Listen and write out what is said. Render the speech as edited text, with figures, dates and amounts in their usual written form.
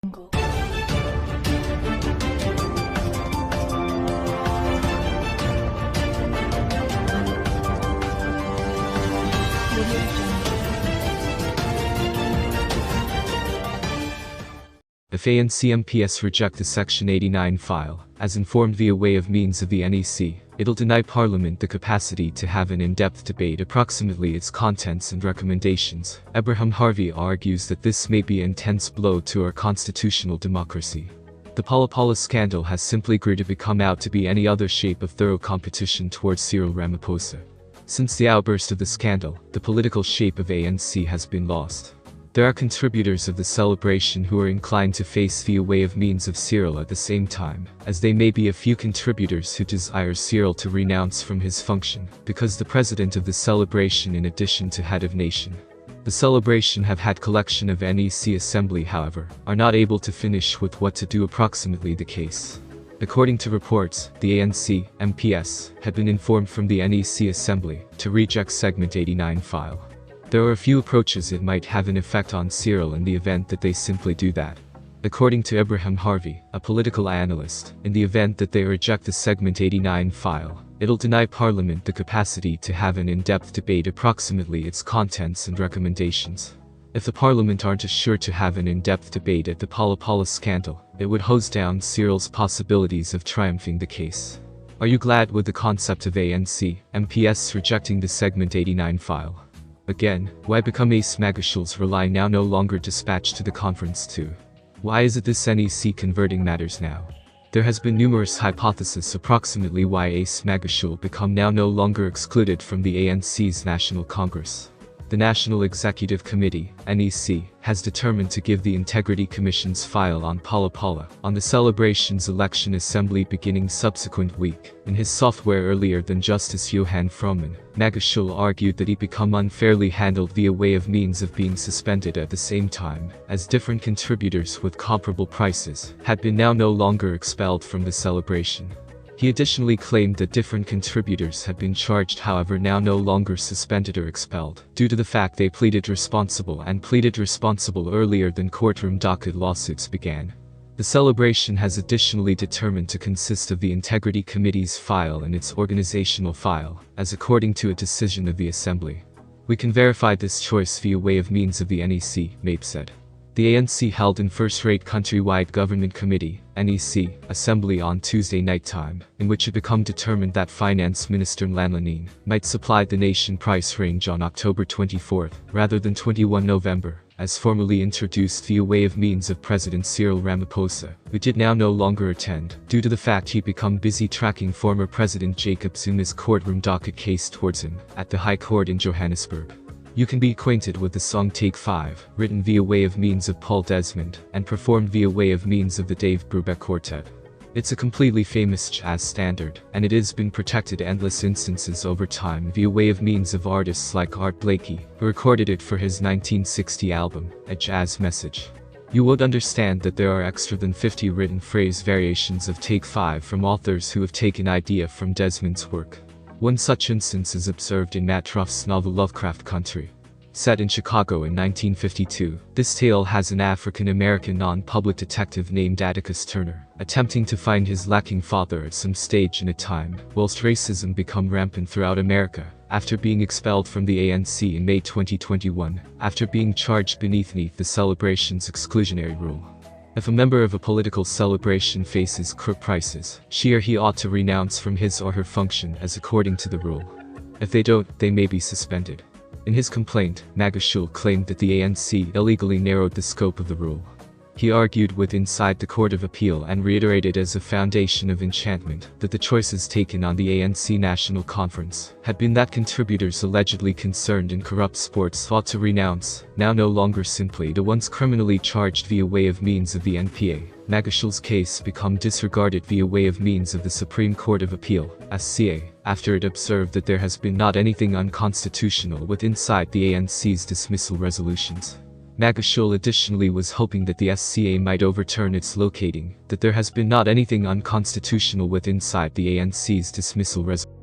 If ANC NPs reject the Section 89 file, as informed via way of means of the NEC, it'll deny Parliament the capacity to have an in-depth debate approximately its contents and recommendations. Abraham Harvey argues that this may be an intense blow to our constitutional democracy. The Pala scandal has simply grew to become out to be any other shape of thorough competition towards Cyril Ramaposa. Since the outburst of the scandal, the political shape of ANC has been lost. There are contributors of the celebration who are inclined to face via way of means of Cyril at the same time, as they may be a few contributors who desire Cyril to renounce from his function, because the president of the celebration in addition to head of nation. The celebration have had collection of NEC assembly however, are not able to finish with what to do approximately the case. According to reports, the ANC NPs had been informed from the NEC assembly to reject segment 89 file. There are a few approaches it might have an effect on Cyril in the event that they simply do that. According to Abraham Harvey, a political analyst, in the event that they reject the segment 89 file, it'll deny Parliament the capacity to have an in-depth debate approximately its contents and recommendations. If the Parliament aren't assured to have an in-depth debate at the Pala scandal, it would hose down Cyril's possibilities of triumphing the case. Are you glad with the concept of ANC NPs rejecting the segment 89 file? Again, why become Ace Magashul's rely now no longer dispatched to the conference too? Why is it this NEC converting matters now? There has been numerous hypotheses approximately why Ace Magashul become now no longer excluded from the ANC's National Congress. The National Executive Committee, NEC, has determined to give the Integrity Commission's file on Pala on the celebration's election assembly beginning subsequent week. In his software earlier than Justice Johan Froman, Magashul argued that he become unfairly handled via way of means of being suspended at the same time, as different contributors with comparable prices had been now no longer expelled from the celebration. He additionally claimed that different contributors had been charged however now no longer suspended or expelled, due to the fact they pleaded responsible earlier than courtroom docket lawsuits began. The celebration has additionally determined to consist of the Integrity Committee's file and its organizational file, as according to a decision of the Assembly. We can verify this choice via way of means of the NEC, Mape said. The ANC held in first-rate countrywide government committee, NEC, assembly on Tuesday night time, in which it became determined that Finance Minister Lanlanin might supply the nation price range on October 24, rather than 21 November, as formally introduced via way of means of President Cyril Ramaposa, who did now no longer attend, due to the fact he become busy tracking former President Jacob Zuma's courtroom docket case towards him, at the High Court in Johannesburg. You can be acquainted with the song Take 5, written via way of means of Paul Desmond, and performed via way of means of the Dave Brubeck Quartet. It's a completely famous jazz standard, and it has been protected endless instances over time via way of means of artists like Art Blakey, who recorded it for his 1960 album, A Jazz Message. You would understand that there are extra than 50 written phrase variations of Take 5 from authors who have taken idea from Desmond's work. One such instance is observed in Matt Ruff's novel Lovecraft Country. Set in Chicago in 1952, this tale has an African-American non-public detective named Atticus Turner, attempting to find his lacking father at some stage in a time, whilst racism become rampant throughout America, after being expelled from the ANC in May 2021, after being charged beneath the celebration's exclusionary rule. If a member of a political celebration faces crook prices, she or he ought to renounce from his or her function as according to the rule. If they don't, they may be suspended. In his complaint, Magashul claimed that the ANC illegally narrowed the scope of the rule. He argued with inside the Court of Appeal and reiterated as a foundation of enchantment that the choices taken on the ANC National Conference had been that contributors allegedly concerned in corrupt sports ought to renounce, now no longer simply the ones criminally charged via way of means of the NPA. Magashul's case become disregarded via way of means of the Supreme Court of Appeal, SCA, after it observed that there has been not anything unconstitutional with inside the ANC's dismissal resolutions. Magashul additionally was hoping that the SCA might overturn its locating that there has been not anything unconstitutional with inside the ANC's dismissal resolution.